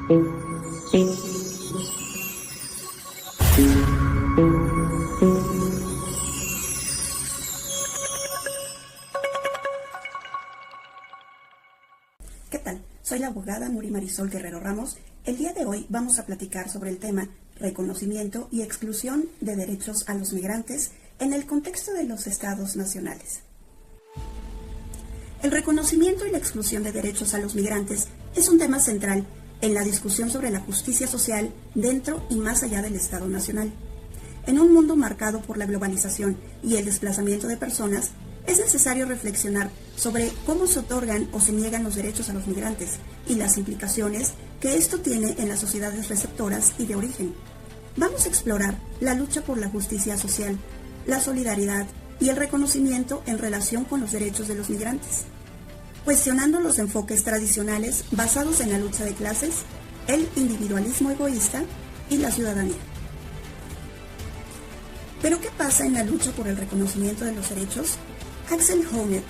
¿Qué tal? Soy la abogada Nuri Marisol Guerrero Ramos. El día de hoy vamos a platicar sobre el tema reconocimiento y exclusión de derechos a los migrantes en el contexto de los estados nacionales. El reconocimiento y la exclusión de derechos a los migrantes es un tema central en la discusión sobre la justicia social dentro y más allá del Estado nacional. En un mundo marcado por la globalización y el desplazamiento de personas, es necesario reflexionar sobre cómo se otorgan o se niegan los derechos a los migrantes y las implicaciones que esto tiene en las sociedades receptoras y de origen. Vamos a explorar la lucha por la justicia social, la solidaridad y el reconocimiento en relación con los derechos de los migrantes, cuestionando los enfoques tradicionales basados en la lucha de clases, el individualismo egoísta y la ciudadanía. ¿Pero qué pasa en la lucha por el reconocimiento de los derechos? Axel Honneth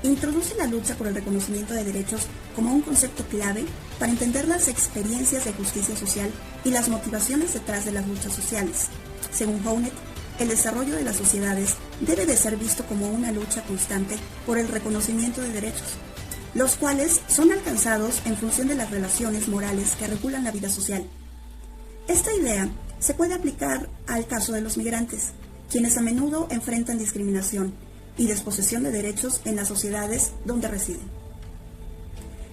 introduce la lucha por el reconocimiento de derechos como un concepto clave para entender las experiencias de justicia social y las motivaciones detrás de las luchas sociales. Según Honneth, el desarrollo de las sociedades debe de ser visto como una lucha constante por el reconocimiento de derechos, los cuales son alcanzados en función de las relaciones morales que regulan la vida social. Esta idea se puede aplicar al caso de los migrantes, quienes a menudo enfrentan discriminación y desposesión de derechos en las sociedades donde residen.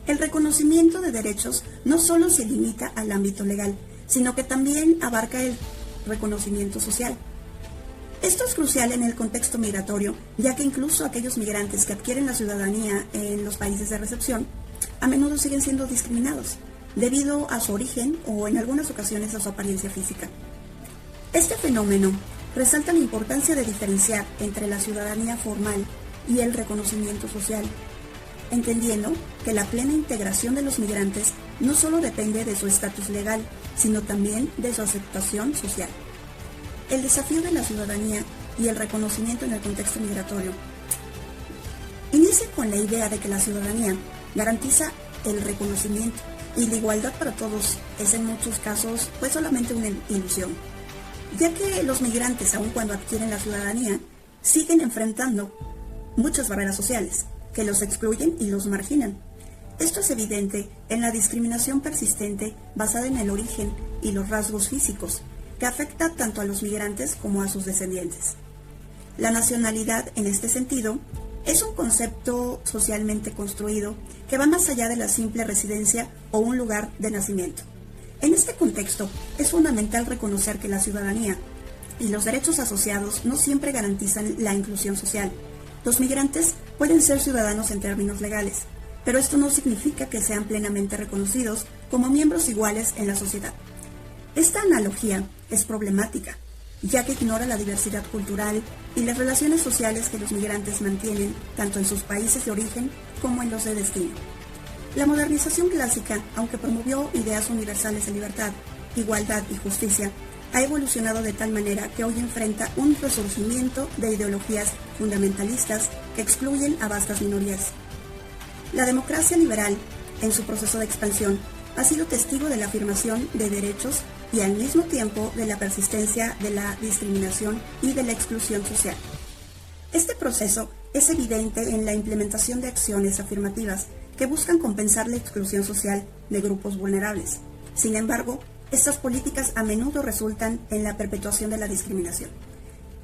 El reconocimiento de derechos no solo se limita al ámbito legal, sino que también abarca el reconocimiento social. Esto es crucial en el contexto migratorio, ya que incluso aquellos migrantes que adquieren la ciudadanía en los países de recepción a menudo siguen siendo discriminados debido a su origen o en algunas ocasiones a su apariencia física. Este fenómeno resalta la importancia de diferenciar entre la ciudadanía formal y el reconocimiento social, entendiendo que la plena integración de los migrantes no solo depende de su estatus legal, sino también de su aceptación social. El desafío de la ciudadanía y el reconocimiento en el contexto migratorio inicia con la idea de que la ciudadanía garantiza el reconocimiento y la igualdad para todos es en muchos casos pues solamente una ilusión, ya que los migrantes, aun cuando adquieren la ciudadanía, siguen enfrentando muchas barreras sociales que los excluyen y los marginan. Esto es evidente en la discriminación persistente basada en el origen y los rasgos físicos, que afecta tanto a los migrantes como a sus descendientes. La nacionalidad, en este sentido, es un concepto socialmente construido que va más allá de la simple residencia o un lugar de nacimiento. En este contexto, es fundamental reconocer que la ciudadanía y los derechos asociados no siempre garantizan la inclusión social. Los migrantes pueden ser ciudadanos en términos legales, pero esto no significa que sean plenamente reconocidos como miembros iguales en la sociedad. Esta analogía es problemática, ya que ignora la diversidad cultural y las relaciones sociales que los migrantes mantienen tanto en sus países de origen como en los de destino. La modernización clásica, aunque promovió ideas universales de libertad, igualdad y justicia, ha evolucionado de tal manera que hoy enfrenta un resurgimiento de ideologías fundamentalistas que excluyen a vastas minorías. La democracia liberal, en su proceso de expansión, ha sido testigo de la afirmación de derechos y al mismo tiempo de la persistencia de la discriminación y de la exclusión social. Este proceso es evidente en la implementación de acciones afirmativas que buscan compensar la exclusión social de grupos vulnerables. Sin embargo, estas políticas a menudo resultan en la perpetuación de la discriminación,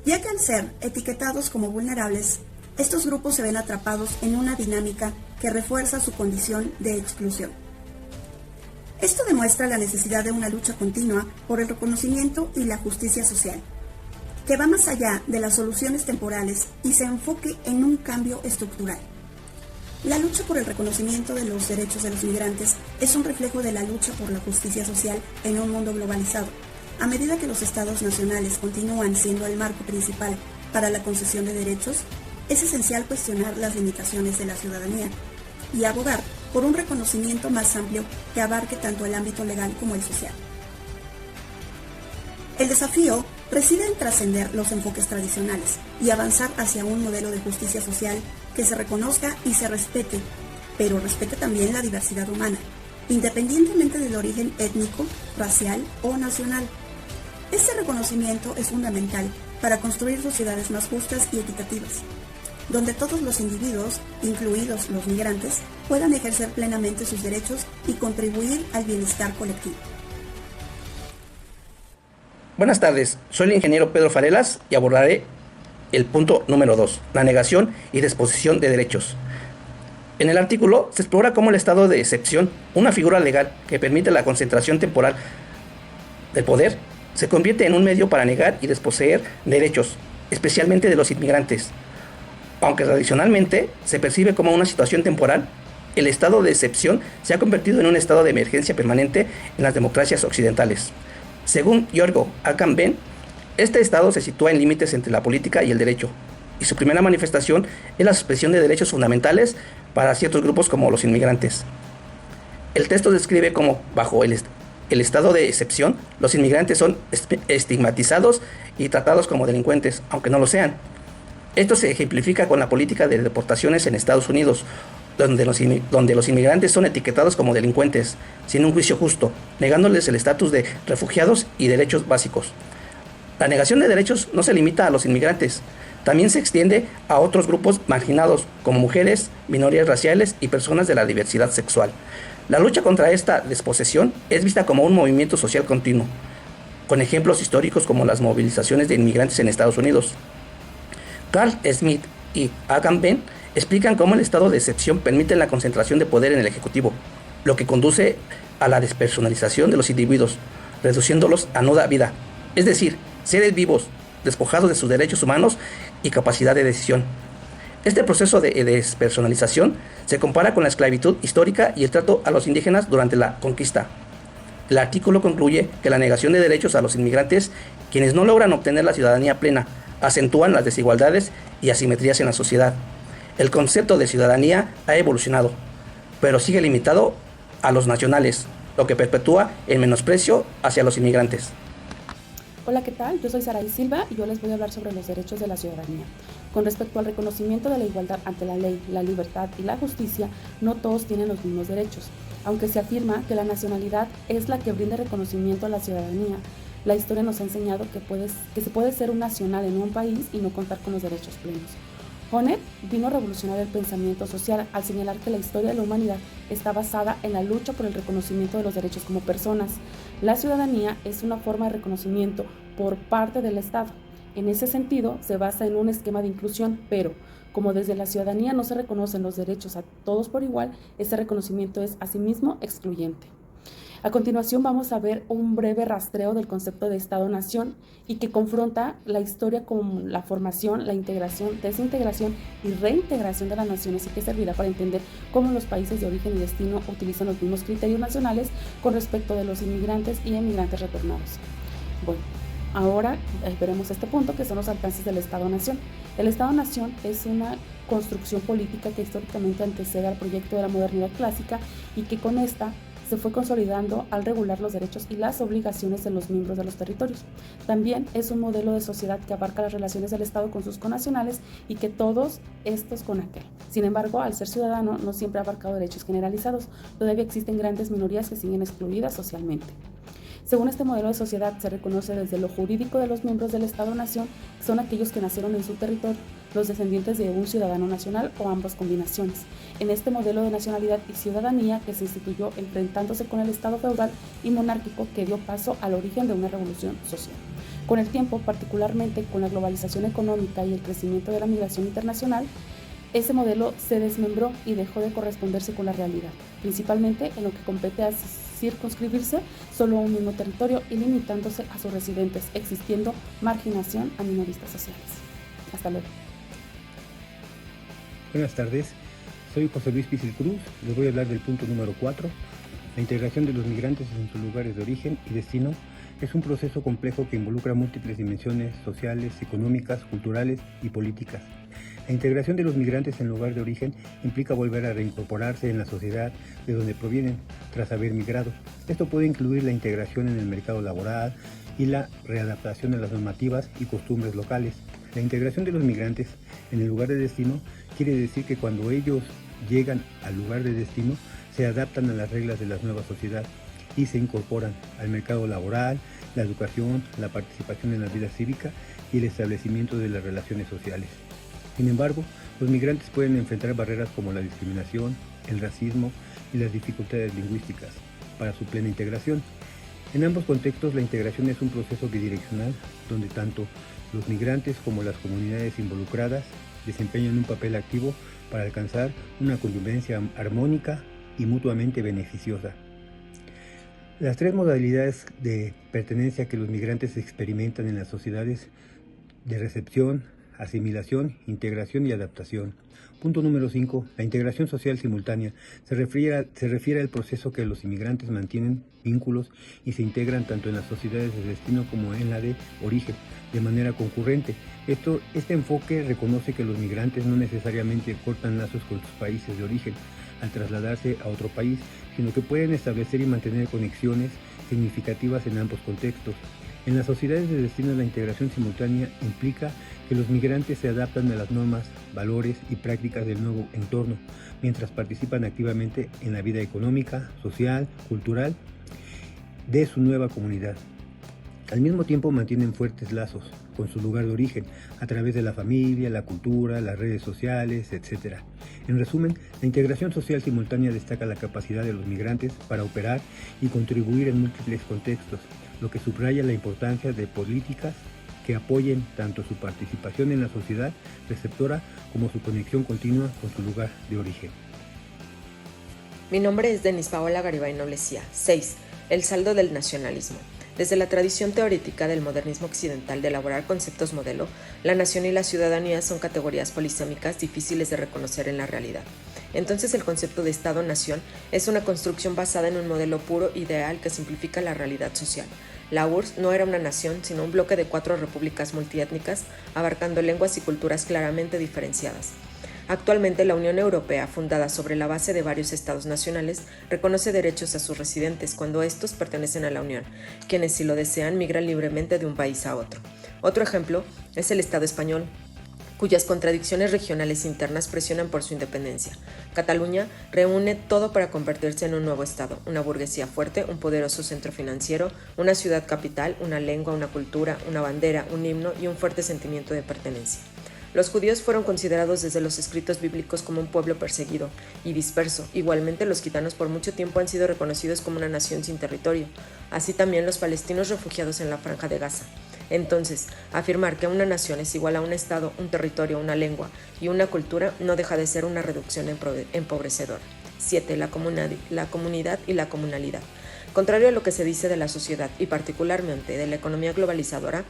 ya que al ser etiquetados como vulnerables, estos grupos se ven atrapados en una dinámica que refuerza su condición de exclusión. Esto demuestra la necesidad de una lucha continua por el reconocimiento y la justicia social, que va más allá de las soluciones temporales y se enfoque en un cambio estructural. La lucha por el reconocimiento de los derechos de los migrantes es un reflejo de la lucha por la justicia social en un mundo globalizado. A medida que los estados nacionales continúan siendo el marco principal para la concesión de derechos, es esencial cuestionar las limitaciones de la ciudadanía y abogar por un reconocimiento más amplio que abarque tanto el ámbito legal como el social. El desafío reside en trascender los enfoques tradicionales y avanzar hacia un modelo de justicia social que se reconozca y se respete, pero respete también la diversidad humana. independientemente del origen étnico, racial o nacional. Este reconocimiento es fundamental para construir sociedades más justas y equitativas, donde todos los individuos, incluidos los migrantes, puedan ejercer plenamente sus derechos y contribuir al bienestar colectivo. Buenas tardes, soy el ingeniero Pedro Farelas y abordaré el punto número 2, la negación y disposición de derechos. En el artículo se explora cómo el estado de excepción, una figura legal que permite la concentración temporal del poder, se convierte en un medio para negar y desposeer derechos, especialmente de los inmigrantes. Aunque tradicionalmente se percibe como una situación temporal, el estado de excepción se ha convertido en un estado de emergencia permanente en las democracias occidentales. Según Yorgo Agamben, este estado se sitúa en límites entre la política y el derecho, y su primera manifestación es la suspensión de derechos fundamentales para ciertos grupos como los inmigrantes. El texto describe cómo, bajo el estado de excepción, los inmigrantes son estigmatizados y tratados como delincuentes, aunque no lo sean. Esto se ejemplifica con la política de deportaciones en Estados Unidos, donde los inmigrantes son etiquetados como delincuentes, sin un juicio justo, negándoles el estatus de refugiados y derechos básicos. La negación de derechos no se limita a los inmigrantes, también se extiende a otros grupos marginados, como mujeres, minorías raciales y personas de la diversidad sexual. La lucha contra esta desposesión es vista como un movimiento social continuo, con ejemplos históricos como las movilizaciones de inmigrantes en Estados Unidos. Carl Smith y Agamben explican cómo el estado de excepción permite la concentración de poder en el Ejecutivo, lo que conduce a la despersonalización de los individuos, reduciéndolos a nuda vida, es decir, seres vivos, despojados de sus derechos humanos y capacidad de decisión. Este proceso de despersonalización se compara con la esclavitud histórica y el trato a los indígenas durante la conquista. El artículo concluye que la negación de derechos a los inmigrantes, quienes no logran obtener la ciudadanía plena, acentúan las desigualdades y asimetrías en la sociedad. El concepto de ciudadanía ha evolucionado, pero sigue limitado a los nacionales, lo que perpetúa el menosprecio hacia los inmigrantes. Hola, ¿qué tal? Yo soy Saraí Silva y yo les voy a hablar sobre los derechos de la ciudadanía. Con respecto al reconocimiento de la igualdad ante la ley, la libertad y la justicia, no todos tienen los mismos derechos. Aunque se afirma que la nacionalidad es la que brinda reconocimiento a la ciudadanía, la historia nos ha enseñado que se puede ser un nacional en un país y no contar con los derechos plenos. Honneth vino a revolucionar el pensamiento social al señalar que la historia de la humanidad está basada en la lucha por el reconocimiento de los derechos como personas. La ciudadanía es una forma de reconocimiento por parte del Estado. En ese sentido, se basa en un esquema de inclusión, pero como desde la ciudadanía no se reconocen los derechos a todos por igual, ese reconocimiento es asimismo excluyente. A continuación vamos a ver un breve rastreo del concepto de Estado-Nación y que confronta la historia con la formación, la integración, desintegración y reintegración de las naciones y que servirá para entender cómo los países de origen y destino utilizan los mismos criterios nacionales con respecto de los inmigrantes y emigrantes retornados. Bueno, ahora veremos este punto que son los alcances del Estado-Nación. El Estado-Nación es una construcción política que históricamente antecede al proyecto de la modernidad clásica y que con esta se fue consolidando al regular los derechos y las obligaciones de los miembros de los territorios. También es un modelo de sociedad que abarca las relaciones del Estado con sus connacionales y que todos estos con aquel. Sin embargo, al ser ciudadano no siempre ha abarcado derechos generalizados, todavía existen grandes minorías que siguen excluidas socialmente. Según este modelo de sociedad, se reconoce desde lo jurídico de los miembros del Estado-Nación, que son aquellos que nacieron en su territorio, los descendientes de un ciudadano nacional o ambas combinaciones. En este modelo de nacionalidad y ciudadanía que se instituyó enfrentándose con el Estado feudal y monárquico que dio paso al origen de una revolución social. Con el tiempo, particularmente con la globalización económica y el crecimiento de la migración internacional, ese modelo se desmembró y dejó de corresponderse con la realidad, principalmente en lo que compete a circunscribirse solo a un mismo territorio y limitándose a sus residentes, existiendo marginación a minoristas sociales. Hasta luego. Buenas tardes, soy José Luis Pisil Cruz, les voy a hablar del punto número 4. La integración de los migrantes en sus lugares de origen y destino es un proceso complejo que involucra múltiples dimensiones sociales, económicas, culturales y políticas. La integración de los migrantes en lugar de origen implica volver a reincorporarse en la sociedad de donde provienen tras haber migrado. Esto puede incluir la integración en el mercado laboral y la readaptación de las normativas y costumbres locales. La integración de los migrantes en el lugar de destino quiere decir que cuando ellos llegan al lugar de destino se adaptan a las reglas de la nueva sociedad y se incorporan al mercado laboral, la educación, la participación en la vida cívica y el establecimiento de las relaciones sociales. Sin embargo, los migrantes pueden enfrentar barreras como la discriminación, el racismo y las dificultades lingüísticas para su plena integración. En ambos contextos, la integración es un proceso bidireccional donde tanto los migrantes como las comunidades involucradas desempeñan un papel activo para alcanzar una convivencia armónica y mutuamente beneficiosa. Las tres modalidades de pertenencia que los migrantes experimentan en las sociedades de recepción, asimilación, integración y adaptación. Punto número 5. La integración social simultánea se refiere al proceso que los inmigrantes mantienen vínculos y se integran tanto en las sociedades de destino como en la de origen, de manera concurrente. Este enfoque reconoce que los migrantes no necesariamente cortan lazos con sus países de origen al trasladarse a otro país, sino que pueden establecer y mantener conexiones significativas en ambos contextos. En las sociedades de destino, la integración simultánea implica que los migrantes se adaptan a las normas, valores y prácticas del nuevo entorno, mientras participan activamente en la vida económica, social, cultural de su nueva comunidad. Al mismo tiempo mantienen fuertes lazos con su lugar de origen a través de la familia, la cultura, las redes sociales, etc. En resumen, la integración social simultánea destaca la capacidad de los migrantes para operar y contribuir en múltiples contextos, lo que subraya la importancia de políticas que apoyen tanto su participación en la sociedad receptora como su conexión continua con su lugar de origen. Mi nombre es Denise Paola Garibay Noblesía. 6. El saldo del nacionalismo. Desde la tradición teórica del modernismo occidental de elaborar conceptos modelo, la nación y la ciudadanía son categorías polisémicas difíciles de reconocer en la realidad. Entonces el concepto de Estado-nación es una construcción basada en un modelo puro ideal que simplifica la realidad social. La URSS no era una nación, sino un bloque de 4 repúblicas multiétnicas, abarcando lenguas y culturas claramente diferenciadas. Actualmente, la Unión Europea, fundada sobre la base de varios estados nacionales, reconoce derechos a sus residentes cuando estos pertenecen a la Unión, quienes, si lo desean, migran libremente de un país a otro. Otro ejemplo es el Estado español, cuyas contradicciones regionales internas presionan por su independencia. Cataluña reúne todo para convertirse en un nuevo estado, una burguesía fuerte, un poderoso centro financiero, una ciudad capital, una lengua, una cultura, una bandera, un himno y un fuerte sentimiento de pertenencia. Los judíos fueron considerados desde los escritos bíblicos como un pueblo perseguido y disperso. Igualmente, los gitanos por mucho tiempo han sido reconocidos como una nación sin territorio, así también los palestinos refugiados en la Franja de Gaza. Entonces, afirmar que una nación es igual a un estado, un territorio, una lengua y una cultura no deja de ser una reducción empobrecedora. 7. La comunidad y la comunalidad. Contrario a lo que se dice de la sociedad y particularmente de la economía globalizadora,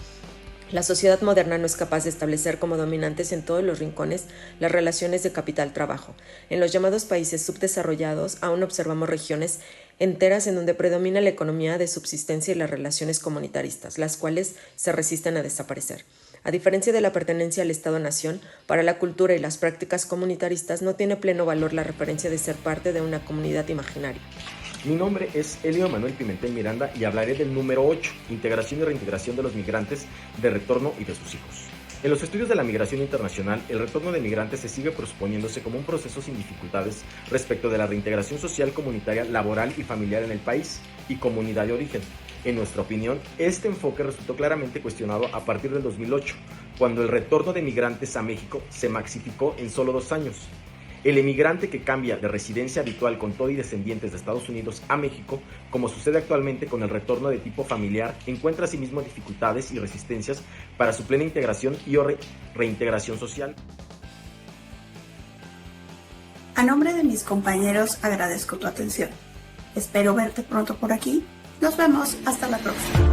la sociedad moderna no es capaz de establecer como dominantes en todos los rincones las relaciones de capital-trabajo. En los llamados países subdesarrollados aún observamos regiones enteras en donde predomina la economía de subsistencia y las relaciones comunitaristas, las cuales se resisten a desaparecer. A diferencia de la pertenencia al Estado-nación, para la cultura y las prácticas comunitaristas no tiene pleno valor la referencia de ser parte de una comunidad imaginaria. Mi nombre es Elio Manuel Pimentel Miranda y hablaré del número 8, integración y reintegración de los migrantes de retorno y de sus hijos. En los estudios de la migración internacional, el retorno de migrantes se sigue proponiéndose como un proceso sin dificultades respecto de la reintegración social, comunitaria, laboral y familiar en el país y comunidad de origen. En nuestra opinión, este enfoque resultó claramente cuestionado a partir del 2008, cuando el retorno de migrantes a México se maxificó en solo 2 años. El emigrante que cambia de residencia habitual con todo y descendientes de Estados Unidos a México, como sucede actualmente con el retorno de tipo familiar, encuentra asimismo dificultades y resistencias para su plena integración y o reintegración social. A nombre de mis compañeros agradezco tu atención. Espero verte pronto por aquí. Nos vemos hasta la próxima.